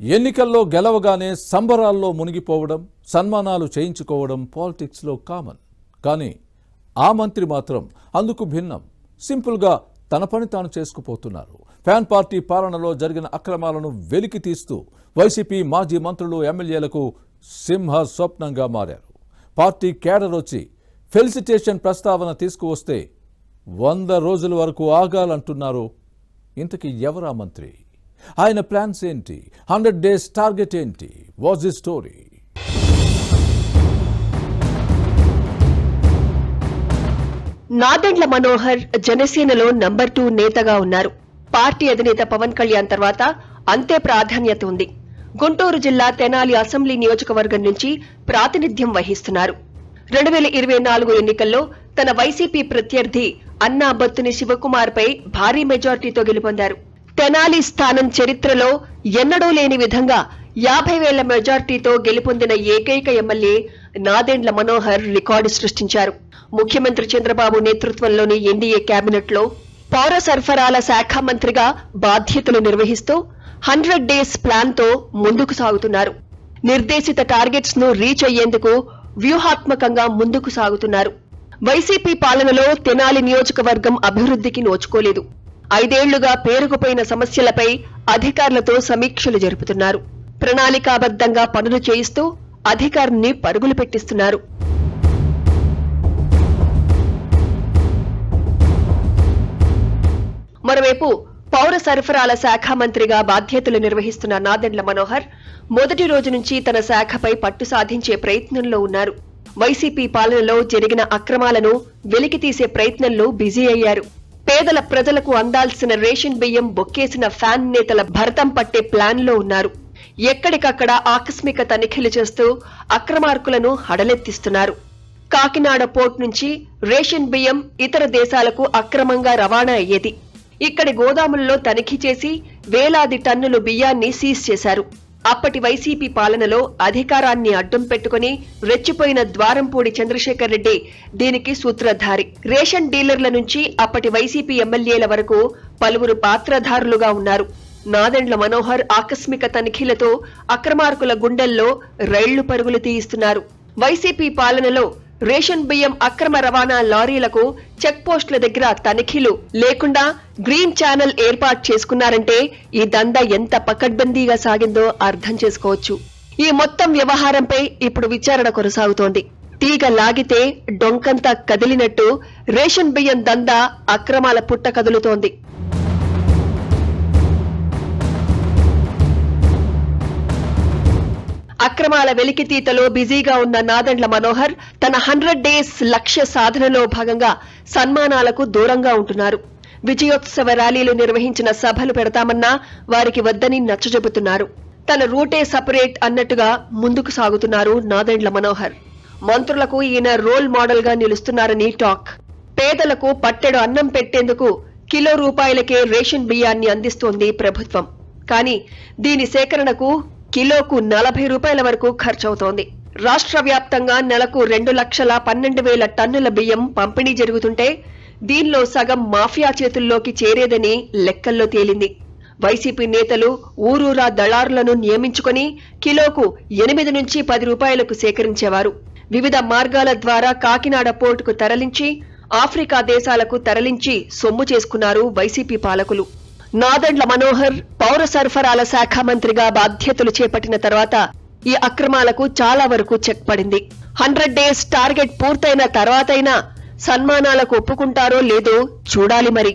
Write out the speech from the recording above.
ఎన్నికల్లో గెలవగానే సంబరాల్లో మునిగిపోవడం, సన్మానాలు చేయించుకోవడం పాలిటిక్స్లో కామన్. కానీ ఆ మంత్రి మాత్రం అందుకు భిన్నం. సింపుల్గా తన పని తాను చేసుకుపోతున్నారు. ఫ్యాన్ పార్టీ పాలనలో జరిగిన అక్రమాలను వెలికి తీస్తూ వైసీపీ మాజీ మంత్రులు, ఎమ్మెల్యేలకు సింహ స్వప్నంగా మారారు. పార్టీ కేడర్ వచ్చి ఫెలిసిటేషన్ ప్రస్తావన తీసుకువస్తే 100 రోజుల వరకు ఆగాలంటున్నారు. ఇంతకీ ఎవరా మంత్రి? ఆయన ప్లాన్స్ ఏంటి? 100 days టార్గెట్ ఏంటి? What's the story? Nadendla Manohar జనసేనలో నంబర్ 2 నేతగా ఉన్నారు. పార్టీ అధినేత పవన్ కళ్యాణ్ తర్వాత అంతే ప్రాధాన్యత ఉంది. గుంటూరు జిల్లా తెనాలి అసెంబ్లీ నియోజకవర్గం నుంచి ప్రాతినిధ్యం వహిస్తున్నారు. 2024 ఎన్నికల్లో తన వైసీపీ ప్రత్యర్థి అన్నా బత్తుని శివకుమార్ పై భారీ మెజార్టీతో గెలుపొందారు. తెనాలి స్థానం చరిత్రలో ఎన్నడూ లేని విధంగా 50,000 మెజార్టీతో గెలుపొందిన ఏకైక ఎమ్మెల్యే నాదెండ్ల మనోహర్ రికార్డు సృష్టించారు. ముఖ్యమంత్రి చంద్రబాబు నేతృత్వంలోని ఎన్డీఏ కేబినెట్ లో పౌర సరఫరాల శాఖ మంత్రిగా బాధ్యతలు నిర్వహిస్తూ 100 days ప్లాన్ తో ముందుకు సాగుతున్నారు. నిర్దేశిత టార్గెట్స్ ను రీచ్ అయ్యేందుకు వ్యూహాత్మకంగా ముందుకు సాగుతున్నారు. వైసీపీ పాలనలో తెనాలి నియోజకవర్గం అభివృద్ధికి నోచుకోలేదు. 5 ఏళ్లుగా పేరుకుపోయిన సమస్యలపై అధికారులతో సమీక్షలు జరుపుతున్నారు. ప్రణాళికాబద్ధంగా పనులు చేయిస్తూ అధికారుల్ని పరుగులు పెట్టిస్తున్నారు. మరోవైపు పౌర సరఫరాల శాఖ మంత్రిగా బాధ్యతలు నిర్వహిస్తున్న నాదెండ్ల మనోహర్ మొదటి రోజు నుంచి తన శాఖపై పట్టు సాధించే ప్రయత్నంలో ఉన్నారు. వైసీపీ పాలనలో జరిగిన అక్రమాలను వెలికితీసే ప్రయత్నంలో బిజీ అయ్యారు. పేదల ప్రజలకు అందాల్సిన రేషన్ బియ్యం బొక్కేసిన ఫ్యాన్ నేతల భరతం పట్టే ప్లాన్ లో ఉన్నారు. ఎక్కడికక్కడ ఆకస్మిక తనిఖీలు చేస్తూ అక్రమార్కులను హడలెత్తిస్తున్నారు. కాకినాడ పోర్ట్ నుంచి రేషన్ బియ్యం ఇతర దేశాలకు అక్రమంగా రవాణా అయ్యేది. ఇక్కడి గోదాముల్లో తనిఖీ చేసి వేలాది టన్నులు బియ్యాన్ని సీజ్ చేశారు. అప్పటి వైసీపీ పాలనలో అధికారాన్ని అడ్డం పెట్టుకుని రెచ్చిపోయిన ద్వారంపూడి చంద్రశేఖర్ రెడ్డి దీనికి సూత్రధారి. రేషన్ డీలర్ల నుంచి అప్పటి వైసీపీ ఎమ్మెల్యేల వరకు పలువురు పాత్రధారులుగా ఉన్నారు. నాదెండ్ల మనోహర్ ఆకస్మిక తనిఖీలతో అక్రమార్కుల గుండెల్లో రైళ్లు పరుగులు తీయిస్తున్నారు. వైసీపీ పాలనలో రేషన్ బియ్యం అక్రమ రవాణా లారీలకు చెక్ పోస్టుల దగ్గర తనిఖీలు లేకుండా గ్రీన్ ఛానల్ ఏర్పాటు చేసుకున్నారంటే ఈ దందా ఎంత పకడ్బందీగా సాగిందో అర్థం చేసుకోవచ్చు. ఈ మొత్తం వ్యవహారంపై ఇప్పుడు విచారణ కొనసాగుతోంది. తీగ లాగితే డొంకంతా కదిలినట్టు రేషన్ బియ్యం దందా అక్రమాల పుట్ట కదులుతోంది. అక్రమాల వెలికితీతలో బిజీగా ఉన్న నాదెండ్ల మనోహర్ తన 100 days లక్ష్య సాధనలో భాగంగా సన్మానాలకు దూరంగా ఉంటున్నారు. విజయోత్సవ ర్యాలీలు నిర్వహించిన సభలు పెడతామన్నా వారికి వద్దని నచ్చజెబుతున్నారు. తన రూటే సపరేట్ అన్నట్టుగా ముందుకు సాగుతున్నారు నాదెండ్ల మనోహర్. మంత్రులకు ఈయన రోల్ మోడల్ గా నిలుస్తున్నారని టాక్. పేదలకు పట్టెడు అన్నం పెట్టేందుకు కిలో రూపాయలకే రేషన్ బియ్యాన్ని అందిస్తోంది ప్రభుత్వం. కానీ దీని సేకరణకు కిలోకు 40 రూపాయల వరకు ఖర్చవుతోంది. రాష్ట్ర వ్యాప్తంగా నెలకు 2,12,000 టన్నుల బియ్యం పంపిణీ జరుగుతుంటే దీనిలో సగం మాఫియా చేతుల్లోకి చేరేదని లెక్కల్లో తేలింది. వైసీపీ నేతలు ఊరూరా దళారులను నియమించుకుని కిలోకు 8 నుంచి 10 రూపాయలకు సేకరించేవారు. వివిధ మార్గాల ద్వారా కాకినాడ పోర్టుకు తరలించి ఆఫ్రికా దేశాలకు తరలించి సొమ్ము చేసుకున్నారు వైసీపీ పాలకులు. నాదెండ్ల మనోహర్ పౌర సరఫరాల శాఖ మంత్రిగా బాధ్యతలు చేపట్టిన తర్వాత ఈ అక్రమాలకు చాలా వరకు చెక్ పడింది. 100 days టార్గెట్ పూర్తయిన తర్వాతైనా సన్మానాలకు ఒప్పుకుంటారో లేదో చూడాలి మరి.